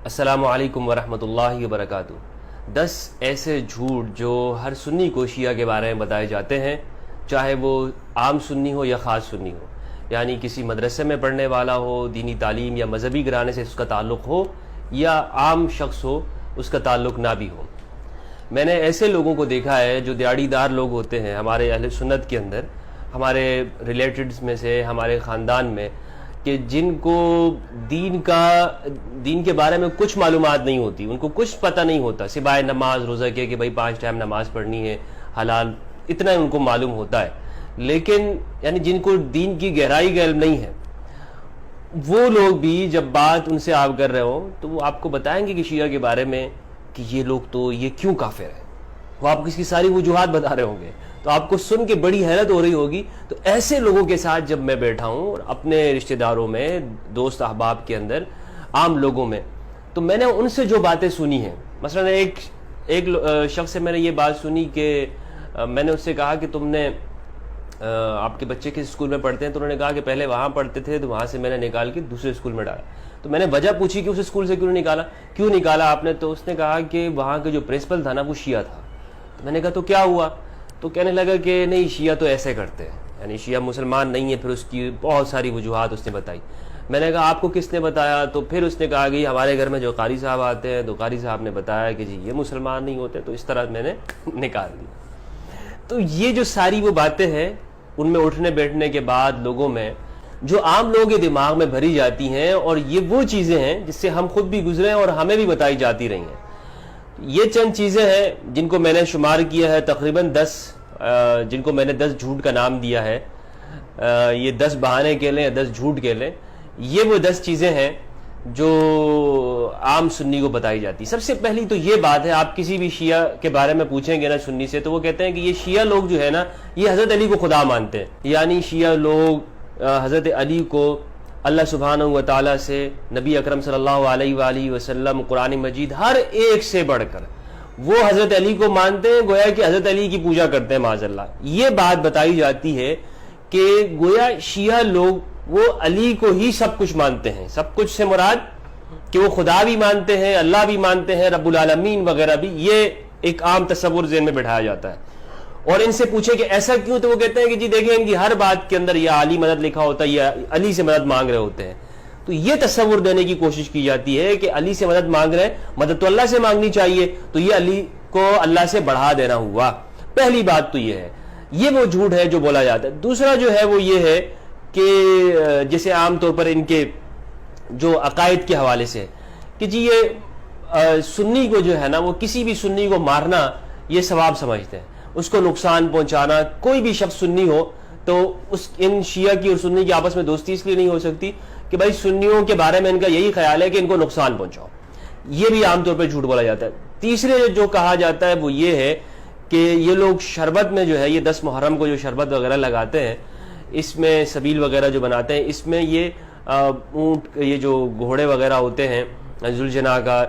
السلام علیکم ورحمۃ اللہ وبرکاتہ۔ 10 ایسے جھوٹ جو ہر سنی کو شیعہ کے بارے میں بتائے جاتے ہیں، چاہے وہ عام سنی ہو یا خاص سنی ہو، یعنی کسی مدرسے میں پڑھنے والا ہو، دینی تعلیم یا مذہبی گھرانے سے اس کا تعلق ہو، یا عام شخص ہو اس کا تعلق نہ بھی ہو۔ میں نے ایسے لوگوں کو دیکھا ہے جو دیاڑی دار لوگ ہوتے ہیں ہمارے اہل سنت کے اندر، ہمارے ریلیٹڈز میں سے، ہمارے خاندان میں، کہ جن کو دین کے بارے میں کچھ معلومات نہیں ہوتی، ان کو کچھ پتہ نہیں ہوتا سوائے نماز روزہ کے کہ بھائی 5 ٹائم نماز پڑھنی ہے، حلال، اتنا ان کو معلوم ہوتا ہے، لیکن یعنی جن کو دین کی گہرائی کا علم نہیں ہے، وہ لوگ بھی جب بات ان سے آپ کر رہے ہو تو وہ آپ کو بتائیں گے کہ شیعہ کے بارے میں کہ یہ لوگ تو یہ کیوں کافر ہیں، وہ آپ کو اس کی ساری وجوہات بتا رہے ہوں گے، تو آپ کو سن کے بڑی حیرت ہو رہی ہوگی۔ تو ایسے لوگوں کے ساتھ جب میں بیٹھا ہوں اور اپنے رشتہ داروں میں، دوست احباب کے اندر، عام لوگوں میں، تو میں نے ان سے جو باتیں سنی ہیں، مثلا ایک شخص سے میں نے یہ بات سنی کہ میں نے اس سے کہا کہ تم نے آپ کے بچے کس اسکول میں پڑھتے ہیں؟ تو انہوں نے کہا کہ پہلے وہاں پڑھتے تھے، تو وہاں سے میں نے نکال کے دوسرے اسکول میں ڈالا۔ تو میں نے وجہ پوچھی کہ اس اسکول سے کیوں نکالا آپ نے؟ تو اس نے کہا کہ وہاں کے جو پرنسپل تھا نا وہ شیعہ تھا۔ تو میں نے کہا تو کیا ہوا؟ تو کہنے لگا کہ نہیں، شیعہ تو ایسے کرتے ہیں، یعنی شیعہ مسلمان نہیں ہے۔ پھر اس کی بہت ساری وجوہات اس نے بتائی۔ میں نے کہا آپ کو کس نے بتایا؟ تو پھر اس نے کہا کہ ہمارے گھر میں جو قاری صاحب آتے ہیں، تو قاری صاحب نے بتایا کہ جی یہ مسلمان نہیں ہوتے، تو اس طرح میں نے نکال دی۔ تو یہ جو ساری وہ باتیں ہیں، ان میں اٹھنے بیٹھنے کے بعد لوگوں میں جو عام لوگوں کے دماغ میں بھری جاتی ہیں، اور یہ وہ چیزیں ہیں جس سے ہم خود بھی گزرے ہیں اور ہمیں بھی بتائی جاتی رہی ہیں۔ یہ چند چیزیں ہیں جن کو میں نے شمار کیا ہے، تقریباً 10، جن کو میں نے 10 جھوٹ کا نام دیا ہے۔ یہ 10 بہانے کہہ لیں یا 10 جھوٹ کہہ لیں، یہ وہ 10 چیزیں ہیں جو عام سنی کو بتائی جاتی۔ سب سے پہلی تو یہ بات ہے، آپ کسی بھی شیعہ کے بارے میں پوچھیں گے نا سنی سے، تو وہ کہتے ہیں کہ یہ شیعہ لوگ جو ہے نا، یہ حضرت علی کو خدا مانتے ہیں، یعنی شیعہ لوگ حضرت علی کو اللہ سبحانہ و تعالیٰ سے، نبی اکرم صلی اللہ علیہ وآلہ وسلم، قرآن مجید، ہر ایک سے بڑھ کر وہ حضرت علی کو مانتے ہیں، گویا کہ حضرت علی کی پوجا کرتے ہیں معاذ اللہ۔ یہ بات بتائی جاتی ہے کہ گویا شیعہ لوگ وہ علی کو ہی سب کچھ مانتے ہیں۔ سب کچھ سے مراد کہ وہ خدا بھی مانتے ہیں، اللہ بھی مانتے ہیں، رب العالمین وغیرہ بھی۔ یہ ایک عام تصور ذہن میں بٹھایا جاتا ہے۔ اور ان سے پوچھے کہ ایسا کیوں؟ تو وہ کہتے ہیں کہ جی دیکھیں، ان کی ہر بات کے اندر یا علی مدد لکھا ہوتا ہے یا علی سے مدد مانگ رہے ہوتے ہیں۔ تو یہ تصور دینے کی کوشش کی جاتی ہے کہ علی سے مدد مانگ رہے ہیں، مدد تو اللہ سے مانگنی چاہیے، تو یہ علی کو اللہ سے بڑھا دینا ہوا۔ پہلی بات تو یہ ہے، یہ وہ جھوٹ ہے جو بولا جاتا ہے۔ دوسرا جو ہے وہ یہ ہے کہ جیسے عام طور پر ان کے جو عقائد کے حوالے سے کہ جی یہ سنی کو جو ہے نا، وہ کسی بھی سنی کو مارنا یہ ثواب سمجھتے ہیں، اس کو نقصان پہنچانا۔ کوئی بھی شخص سنی ہو تو ان شیعہ کی اور سنی کی آپس میں دوستی اس لیے نہیں ہو سکتی کہ بھائی سنیوں کے بارے میں ان کا یہی خیال ہے کہ ان کو نقصان پہنچاؤ۔ یہ بھی عام طور پہ جھوٹ بولا جاتا ہے۔ تیسرے جو کہا جاتا ہے وہ یہ ہے کہ یہ لوگ شربت میں جو ہے، یہ 10 محرم کو جو شربت وغیرہ لگاتے ہیں، اس میں سبیل وغیرہ جو بناتے ہیں، اس میں یہ اونٹ، یہ جو گھوڑے وغیرہ ہوتے ہیں، ذوالجناح کا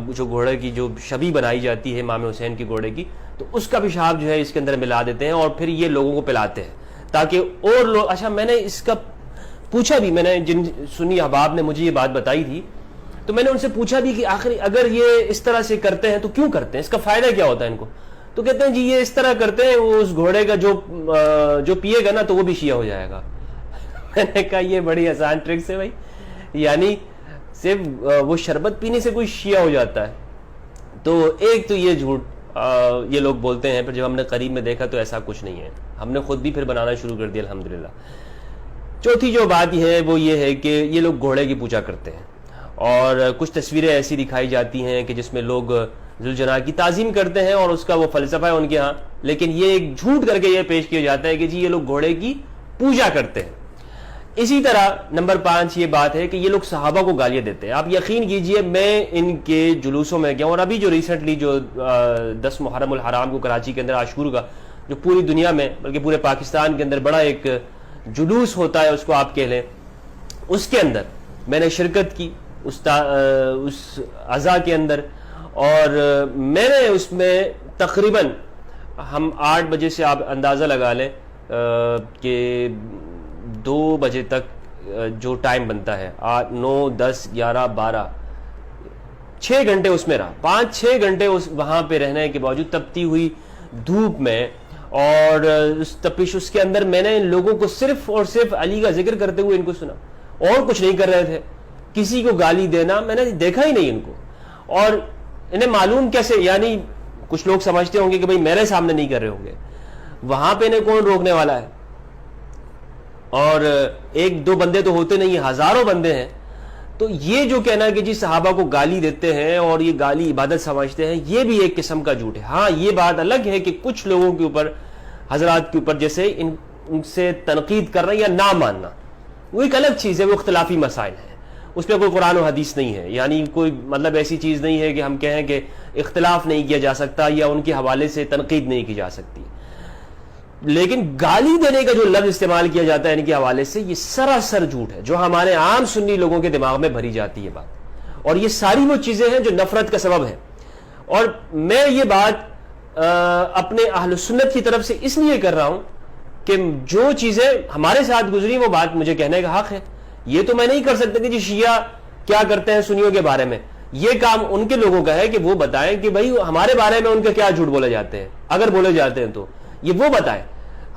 جو گھوڑے کی جو شبیہ بنائی جاتی ہے امام حسین کی گھوڑے کی، تو اس کا پیشاب جو ہے اس کے اندر ملا دیتے ہیں اور پھر یہ لوگوں کو پلاتے ہیں تاکہ اور لوگ۔ اچھا، میں نے اس کا پوچھا بھی، میں نے جن سنی احباب نے مجھے یہ بات بتائی تھی، تو میں نے ان سے پوچھا بھی کہ آخر اگر یہ اس طرح سے کرتے ہیں تو کیوں کرتے ہیں، اس کا فائدہ کیا ہوتا ہے ان کو؟ تو کہتے ہیں جی یہ اس طرح کرتے ہیں، وہ اس گھوڑے کا جو پیے گا نا تو وہ بھی شیعہ ہو جائے گا۔ میں نے کہا یہ بڑی آسان ٹرکس ہے بھائی، یعنی صرف وہ شربت پینے سے کوئی شیعہ ہو جاتا ہے؟ تو ایک تو یہ جھوٹ یہ لوگ بولتے ہیں، پھر جب ہم نے قریب میں دیکھا تو ایسا کچھ نہیں ہے، ہم نے خود بھی پھر بنانا شروع کر دیا الحمدللہ۔ چوتھی جو بات ہے وہ یہ ہے کہ یہ لوگ گھوڑے کی پوجا کرتے ہیں، اور کچھ تصویریں ایسی دکھائی جاتی ہیں کہ جس میں لوگ ذوالجناح کی تعظیم کرتے ہیں اور اس کا وہ فلسفہ ہے ان کے ہاں، لیکن یہ ایک جھوٹ کر کے یہ پیش کیا جاتا ہے کہ جی یہ لوگ گھوڑے کی پوجا کرتے ہیں۔ اسی طرح نمبر 5 یہ بات ہے کہ یہ لوگ صحابہ کو گالیاں دیتے ہیں۔ آپ یقین کیجئے، میں ان کے جلوسوں میں گیا، اور ابھی جو ریسنٹلی جو 10 محرم الحرام کو کراچی کے اندر عاشور کا جو پوری دنیا میں بلکہ پورے پاکستان کے اندر بڑا ایک جلوس ہوتا ہے، اس کو آپ کہہ لیں، اس کے اندر میں نے شرکت کی اس عزا کے اندر، اور میں نے اس میں تقریباً ہم 8 بجے سے آپ اندازہ لگا لیں کہ 2 بجے تک جو ٹائم بنتا ہے، 8 9 10 11 12 6 گھنٹے اس میں رہا، 5-6 گھنٹے وہاں پہ رہنے کے باوجود تپتی ہوئی دھوپ میں اور اس تپش اس کے اندر میں نے ان لوگوں کو صرف اور صرف علی کا ذکر کرتے ہوئے ان کو سنا، اور کچھ نہیں کر رہے تھے. کسی کو گالی دینا میں نے دیکھا ہی نہیں ان کو. اور انہیں معلوم کیسے، یعنی کچھ لوگ سمجھتے ہوں گے کہ بھئی میرے سامنے نہیں کر رہے ہوں گے، وہاں پہ انہیں کون روکنے والا ہے؟ اور 1-2 بندے تو ہوتے نہیں ہیں، ہزاروں بندے ہیں. تو یہ جو کہنا ہے کہ جی صحابہ کو گالی دیتے ہیں اور یہ گالی عبادت سمجھتے ہیں، یہ بھی ایک قسم کا جھوٹ ہے. ہاں یہ بات الگ ہے کہ کچھ لوگوں کے اوپر، حضرات کے اوپر جیسے ان سے تنقید کرنا یا نہ ماننا، وہ ایک الگ چیز ہے، وہ اختلافی مسائل ہیں، اس پہ کوئی قرآن و حدیث نہیں ہے. یعنی کوئی مطلب ایسی چیز نہیں ہے کہ ہم کہیں کہ اختلاف نہیں کیا جا سکتا یا ان کے حوالے سے تنقید نہیں کی جا سکتی. لیکن گالی دینے کا جو لفظ استعمال کیا جاتا ہے ان کے حوالے سے، یہ سراسر جھوٹ ہے جو ہمارے عام سنی لوگوں کے دماغ میں بھری جاتی ہے بات. اور یہ ساری وہ چیزیں ہیں جو نفرت کا سبب ہے. اور میں یہ بات اپنے اہل سنت کی طرف سے اس لیے کر رہا ہوں کہ جو چیزیں ہمارے ساتھ گزری وہ بات مجھے کہنے کا حق ہے. یہ تو میں نہیں کر سکتا کہ جی شیعہ کیا کرتے ہیں سنیوں کے بارے میں. یہ کام ان کے لوگوں کا ہے کہ وہ بتائیں کہ بھائی ہمارے بارے میں ان کے کیا جھوٹ بولے جاتے ہیں، اگر بولے جاتے ہیں تو یہ وہ بتائیں.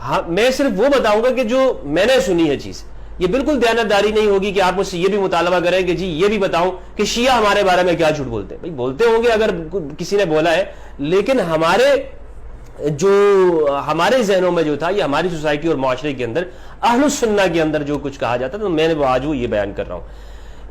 ہاں میں صرف وہ بتاؤں گا کہ جو میں نے سنی ہے چیز. یہ بالکل دیانتداری نہیں ہوگی کہ آپ مجھ سے یہ بھی مطالبہ کریں کہ جی یہ بھی بتاؤں کہ شیعہ ہمارے بارے میں کیا جھوٹ بولتے ہیں. بھائی بولتے ہوں گے اگر کسی نے بولا ہے، لیکن ہمارے ذہنوں میں جو تھا، یہ ہماری سوسائٹی اور معاشرے کے اندر اہل السنہ کے اندر جو کچھ کہا جاتا، تو میں نے آج وہ یہ بیان کر رہا ہوں.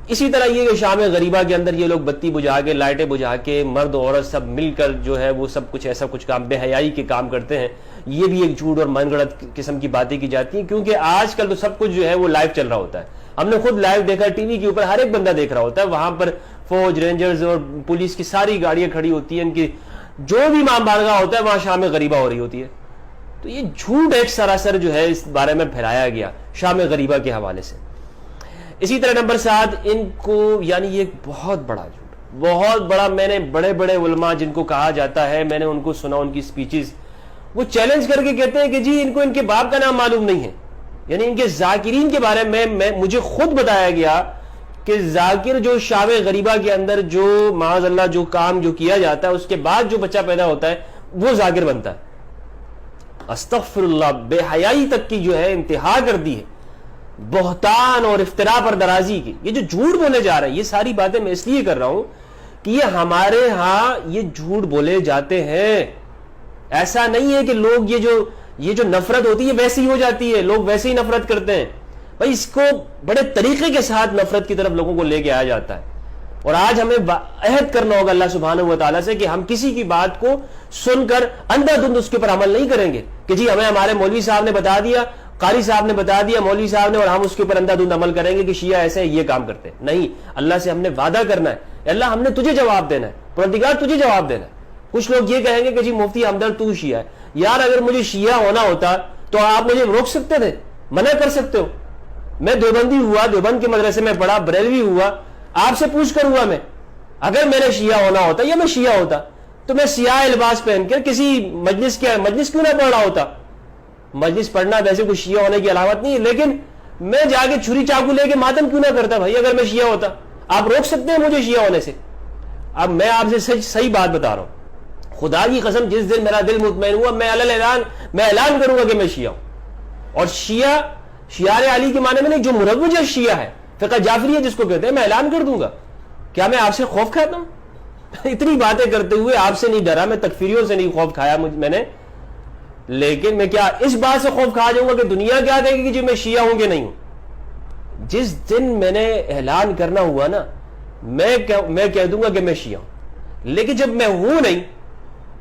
اسی طرح یہ کہ شام غریبہ کے اندر یہ لوگ بتی بجھا کے، لائٹیں بجھا کے، مرد عورت سب مل کر جو ہے وہ سب کچھ ایسا کچھ کام بے حیائی کے کام کرتے ہیں، یہ بھی ایک جھوٹ اور من گڑت قسم کی باتیں کی جاتی ہیں. کیونکہ آج کل تو سب کچھ جو ہے وہ لائیو چل رہا ہوتا ہے. ہم نے خود لائیو دیکھا، ٹی وی کے اوپر ہر ایک بندہ دیکھ رہا ہوتا ہے. وہاں پر فوج، رینجرز اور پولیس کی ساری گاڑیاں کھڑی ہوتی ہیں، ان کی جو بھی امام بارگاہ ہوتا ہے وہاں شام غریبہ ہو رہی ہوتی ہے. تو یہ جھوٹ ایک سراسر جو ہے اس بارے میں پھیلایا گیا شام غریبہ کے حوالے سے. اسی طرح نمبر 7 ان کو، یعنی یہ بہت بڑا جھوٹ، بہت بڑا. میں نے بڑے بڑے علماء جن کو کہا جاتا ہے، میں نے ان کو سنا، ان کی سپیچز، وہ چیلنج کر کے کہتے ہیں کہ جی ان کو ان کے باپ کا نام معلوم نہیں ہے. یعنی ان کے ذاکرین کے بارے میں مجھے خود بتایا گیا کہ ذاکر جو شام غریبہ کے اندر جو معاذ اللہ جو کام جو کیا جاتا ہے، اس کے بعد جو بچہ پیدا ہوتا ہے وہ ذاکر بنتا ہے. استغفر اللہ، بے حیائی تک کی جو ہے انتہا کر دی ہے، بہتان اور افتراء پر درازی کی. یہ جو جھوٹ بولے جا رہے ہیں، یہ ساری باتیں میں اس لیے کر رہا ہوں کہ یہ ہمارے ہاں یہ جھوٹ بولے جاتے ہیں. ایسا نہیں ہے کہ لوگ یہ جو نفرت ہوتی ہے ویسی ہی ہو جاتی ہے، لوگ ویسے ہی نفرت کرتے ہیں. بھائی اس کو بڑے طریقے کے ساتھ نفرت کی طرف لوگوں کو لے کے آیا جاتا ہے. اور آج ہمیں عہد کرنا ہوگا اللہ سبحانہ و تعالیٰ سے کہ ہم کسی کی بات کو سن کر اندھا دھند اس کے اوپر عمل نہیں کریں گے کہ جی ہمیں ہمارے مولوی صاحب نے بتا دیا، قاری صاحب نے بتا دیا، مولوی صاحب نے، اور ہم اس کے اوپر اندھا دھند عمل کریں گے کہ شیعہ ایسے ہیں، یہ کام کرتے ہیں. نہیں، اللہ سے ہم نے وعدہ کرنا ہے، اللہ ہم نے تجھے جواب دینا ہے، پروردگار تجھے جواب دینا ہے. کچھ لوگ یہ کہیں گے کہ جی مفتی ہمدرد تو شیعہ ہے. یار اگر مجھے شیعہ ہونا ہوتا تو آپ مجھے روک سکتے تھے، منع کر سکتے ہو. میں دیوبندی ہوا، دیوبند کے مدرسے میں پڑھا، بریلوی ہوا، آپ سے پوچھ کر ہوا. میں اگر میرے شیعہ ہونا ہوتا یا میں شیعہ ہوتا تو میں سیاہ لباس پہن کر کسی مجلس کیوں نہ پڑھ رہا ہوتا. مجلس پڑھنا ویسے کوئی شیعہ ہونے کی علامت نہیں ہے، لیکن میں جا کے چھری چاقو لے کے ماتم کیوں نہ کرتا بھائی اگر میں شیعہ ہوتا. آپ روک سکتے ہیں مجھے شیعہ ہونے سے؟ اب میں آپ سے صحیح بات بتا رہا ہوں، خدا کی قسم جس دن میرا دل مطمئن ہوا میں اعلان کروں گا کہ میں شیعہ ہوں. اور شیعہ شیعار علی کے معنی میں نہیں، جو مروج شیعہ ہے، فقہ جعفریہ جس کو کہتے ہیں، میں اعلان کر دوں گا. کیا میں آپ سے خوف کھاتا ہوں؟ اتنی باتیں کرتے ہوئے آپ سے نہیں ڈرا، میں تکفیریوں سے نہیں خوف کھایا میں نے، لیکن میں کیا اس بات سے خوف کھا جاؤں گا کہ دنیا کیا کہے گی کہ جی میں شیعہ ہوں کہ نہیں ہوں. جس دن میں نے اعلان کرنا ہوا نا، میں کہہ دوں گا کہ میں شیعہ ہوں. لیکن جب میں ہوں نہیں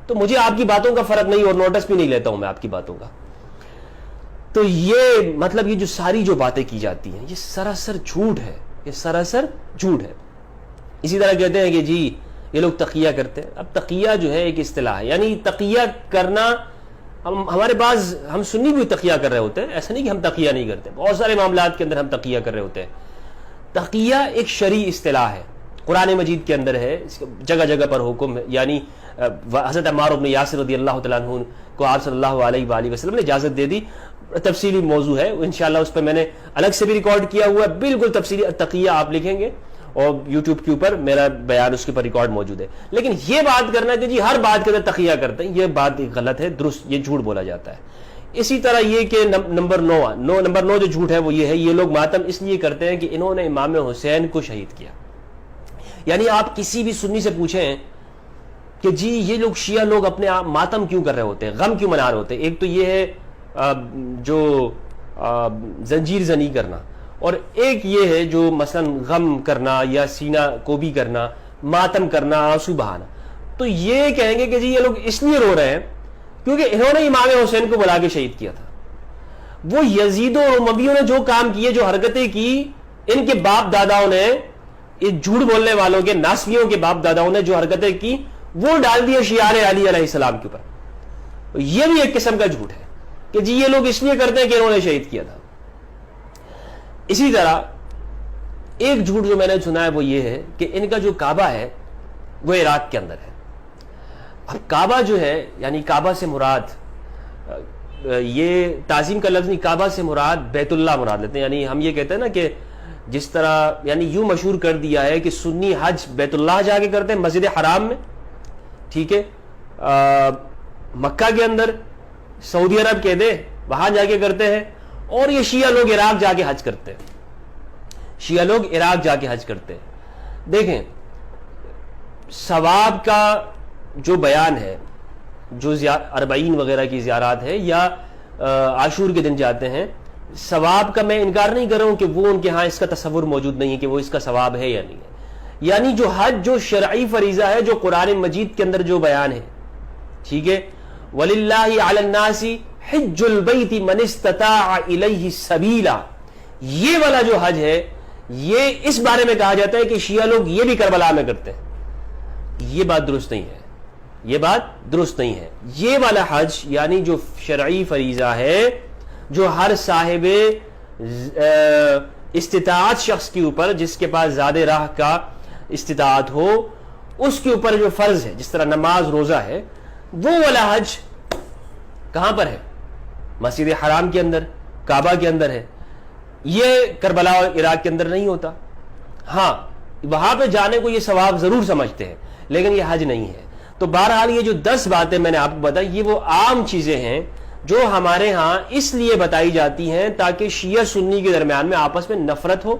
تو مجھے آپ کی باتوں کا فرق نہیں، اور نوٹس بھی نہیں لیتا ہوں میں آپ کی باتوں کا. تو یہ مطلب یہ جو ساری جو باتیں کی جاتی ہیں یہ سراسر جھوٹ ہے، یہ سراسر جھوٹ ہے. اسی طرح کہتے ہیں کہ جی یہ لوگ تقیہ کرتے ہیں. اب تقیہ جو ہے ایک اصطلاح ہے، یعنی تقیہ کرنا، ہمارے بعض ہم سنی بھی تقیہ کر رہے ہوتے ہیں، ایسا نہیں کہ ہم تقیہ نہیں کرتے، بہت سارے معاملات کے اندر ہم تقیہ کر رہے ہوتے ہیں. تقیہ ایک شرعی اصطلاح ہے، قرآن مجید کے اندر ہے، جگہ جگہ پر حکم ہے. یعنی حضرت عمار بن یاسر رضی اللہ تعالیٰ عنہ کو آپ صلی اللہ علیہ وآلہ وسلم نے اجازت دے دی. تفصیلی موضوع ہے انشاءاللہ، اس پہ میں نے الگ سے بھی ریکارڈ کیا ہوا ہے، بالکل تفصیلی. تقیہ آپ لکھیں گے اور یوٹیوب کے اوپر میرا بیان اس کے اوپر ریکارڈ موجود ہے. لیکن یہ بات کرنا کہ جی ہر بات کے اندر تقیہ کرتے ہیں، یہ بات غلط ہے، درست یہ جھوٹ بولا جاتا ہے. اسی طرح یہ کہ نمبر 9 جو جھوٹ ہے وہ یہ ہے، یہ لوگ ماتم اس لیے کرتے ہیں کہ انہوں نے امام حسین کو شہید کیا. یعنی آپ کسی بھی سنی سے پوچھیں کہ جی یہ لوگ شیعہ لوگ اپنے آپ ماتم کیوں کر رہے ہوتے ہیں، غم کیوں منا رہے ہوتے ہیں. ایک تو یہ ہے جو زنجیر زنی کرنا، اور ایک یہ ہے جو مثلا غم کرنا یا سینہ کوبی کرنا، ماتم کرنا، آنسو بہانا. تو یہ کہیں گے کہ جی یہ لوگ اس لیے رو رہے ہیں کیونکہ انہوں نے امام حسین کو بلا کے شہید کیا تھا. وہ یزید و امویوں نے جو کام کیے، جو حرکتیں کی، ان کے باپ داداؤں نے، یہ جھوٹ بولنے والوں کے، ناسبیوں کے باپ داداؤں نے جو حرکتیں کی وہ ڈال دیے شعار علی علیہ السلام کے اوپر. یہ بھی ایک قسم کا جھوٹ ہے کہ جی یہ لوگ اس لیے کرتے ہیں کہ انہوں نے شہید کیا تھا. اسی طرح ایک جھوٹ جو میں نے سنا ہے وہ یہ ہے کہ ان کا جو کعبہ ہے وہ عراق کے اندر ہے. اب کعبہ جو ہے، یعنی کعبہ سے مراد، یہ تعظیم کا لفظ نہیں، کعبہ سے مراد بیت اللہ مراد لیتے ہیں. یعنی ہم یہ کہتے ہیں نا کہ جس طرح یعنی یوں مشہور کر دیا ہے کہ سنی حج بیت اللہ جا کے کرتے ہیں، مسجد حرام میں، ٹھیک ہے، مکہ کے اندر، سعودی عرب کہہ دے وہاں جا کے کرتے ہیں، اور یہ شیعہ لوگ عراق جا کے حج کرتے ہیں. شیعہ لوگ عراق جا کے حج کرتے ہیں. دیکھیں ثواب کا جو بیان ہے، جو اربعین وغیرہ کی زیارات ہے یا عاشور کے دن جاتے ہیں، ثواب کا میں انکار نہیں کر رہا ہوں کہ وہ ان کے ہاں اس کا تصور موجود نہیں ہے کہ وہ اس کا ثواب ہے یا نہیں ہے. یعنی جو حج جو شرعی فریضہ ہے، جو قرآن مجید کے اندر جو بیان ہے، ٹھیک ہے، وَلِلَّهِ عَلَى النَّاسِ حِجُّ الْبَيْتِ مَنِ اسْتَطَاعَ إِلَيْهِ سَبِيلًا، یہ والا جو حج ہے، یہ اس بارے میں کہا جاتا ہے کہ شیعہ لوگ یہ بھی کربلا میں کرتے ہیں. یہ بات درست نہیں ہے، یہ بات درست نہیں ہے. یہ والا حج یعنی جو شرعی فریضہ ہے، جو ہر صاحب استطاعت شخص کے اوپر، جس کے پاس زیادہ راہ کا استطاعت ہو، اس کے اوپر جو فرض ہے، جس طرح نماز روزہ ہے، وہ والا حج کہاں پر ہے؟ مسجد حرام کے اندر، کعبہ کے اندر ہے. یہ کربلا اور عراق کے اندر نہیں ہوتا. ہاں وہاں پہ جانے کو یہ ثواب ضرور سمجھتے ہیں، لیکن یہ حج نہیں ہے. تو بہرحال یہ جو 10 باتیں میں نے آپ کو بتائی، یہ وہ عام چیزیں ہیں جو ہمارے ہاں اس لیے بتائی جاتی ہیں تاکہ شیعہ سنی کے درمیان میں آپس میں نفرت ہو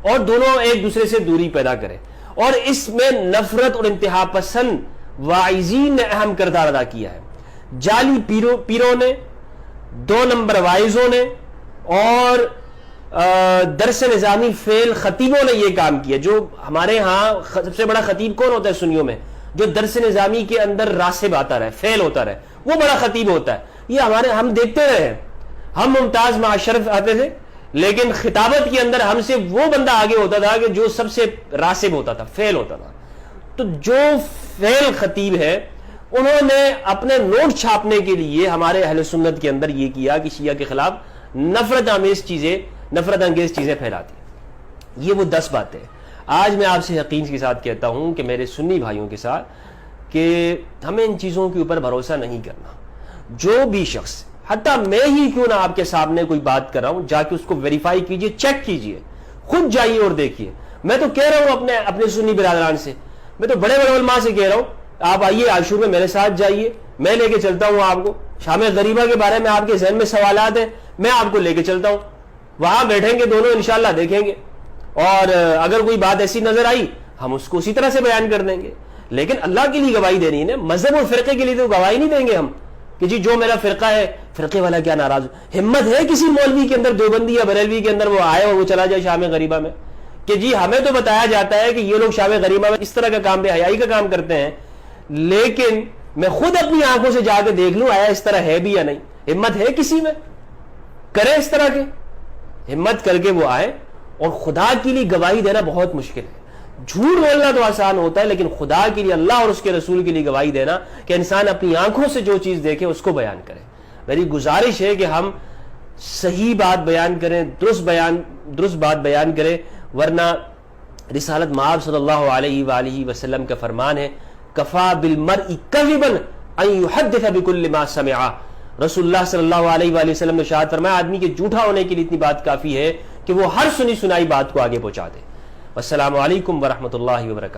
اور دونوں ایک دوسرے سے دوری پیدا کریں. اور اس میں نفرت اور انتہا پسند واعظین نے اہم کردار ادا کیا ہے. جعلی پیروں نے، 2 نمبر وائزوں نے، اور درس نظامی فیل خطیبوں نے یہ کام کیا. جو ہمارے ہاں سب سے بڑا خطیب کون ہوتا ہے سنیوں میں؟ جو درس نظامی کے اندر راسب آتا رہے، فیل ہوتا رہے، وہ بڑا خطیب ہوتا ہے. یہ ہم دیکھتے رہے ہیں. ہم ممتاز معاشرف آتے تھے، لیکن خطابت کے اندر ہم سے وہ بندہ آگے ہوتا تھا کہ جو سب سے راسب ہوتا تھا، فیل ہوتا تھا. تو جو فیل خطیب ہے، انہوں نے اپنے نوٹ چھاپنے کے لیے ہمارے اہل سنت کے اندر یہ کیا کہ شیعہ کے خلاف نفرت انگیز چیزیں پھیلاتی. یہ وہ 10 باتیں. آج میں آپ سے یقین کے ساتھ کہتا ہوں کہ میرے سنی بھائیوں کے ساتھ کہ ہمیں ان چیزوں کے اوپر بھروسہ نہیں کرنا. جو بھی شخص، حتیٰ میں ہی کیوں نہ آپ کے سامنے کوئی بات کر رہا ہوں، جا کے اس کو ویریفائی کیجئے، چیک کیجئے، خود جائیے اور دیکھیے. میں تو کہہ رہا ہوں اپنے سنی برادران سے، میں تو بڑے بڑے علماء سے کہہ رہا ہوں، آپ آئیے عاشور میں میرے ساتھ جائیے، میں لے کے چلتا ہوں آپ کو. شام غریبہ کے بارے میں آپ کے ذہن میں سوالات ہیں، میں آپ کو لے کے چلتا ہوں، وہاں بیٹھیں گے دونوں، انشاءاللہ دیکھیں گے، اور اگر کوئی بات ایسی نظر آئی ہم اس کو اسی طرح سے بیان کر دیں گے. لیکن اللہ کے لیے گواہی دینی ہے، مذہب اور فرقے کے لیے تو گواہی نہیں دیں گے ہم کہ جی جو میرا فرقہ ہے، فرقے والا کیا ناراض ہو. ہمت ہے کسی مولوی کے اندر، دیوبندی یا بریلوی کے اندر، وہ آئے اور وہ چلا جائے شام غریبہ میں کہ جی ہمیں تو بتایا جاتا ہے کہ یہ لوگ شام غریبہ میں اس طرح کا کام، بے حیائی کا کام کرتے ہیں، لیکن میں خود اپنی آنکھوں سے جا کے دیکھ لوں آیا اس طرح ہے بھی یا نہیں. ہمت ہے کسی میں کرے اس طرح کے؟ ہمت کر کے وہ آئے. اور خدا کے لیے گواہی دینا بہت مشکل ہے. جھوٹ بولنا تو آسان ہوتا ہے، لیکن خدا کے لیے، اللہ اور اس کے رسول کے لیے گواہی دینا کہ انسان اپنی آنکھوں سے جو چیز دیکھے اس کو بیان کرے. میری گزارش ہے کہ ہم صحیح بات بیان کریں، درست بات بیان کریں، ورنہ رسالت مآب صلی اللہ علیہ وآلہ وسلم کا فرمان ہے، کفا بالمرء کذبا ان یحدث بکل ما سمع. رسول اللہ صلی اللہ علیہ وآلہ وسلم نے ارشاد فرمایا، آدمی کے جھوٹا ہونے کے لیے اتنی بات کافی ہے کہ وہ ہر سنی سنائی بات کو آگے پہنچا دے. والسلام علیکم ورحمۃ اللہ وبرکاتہ.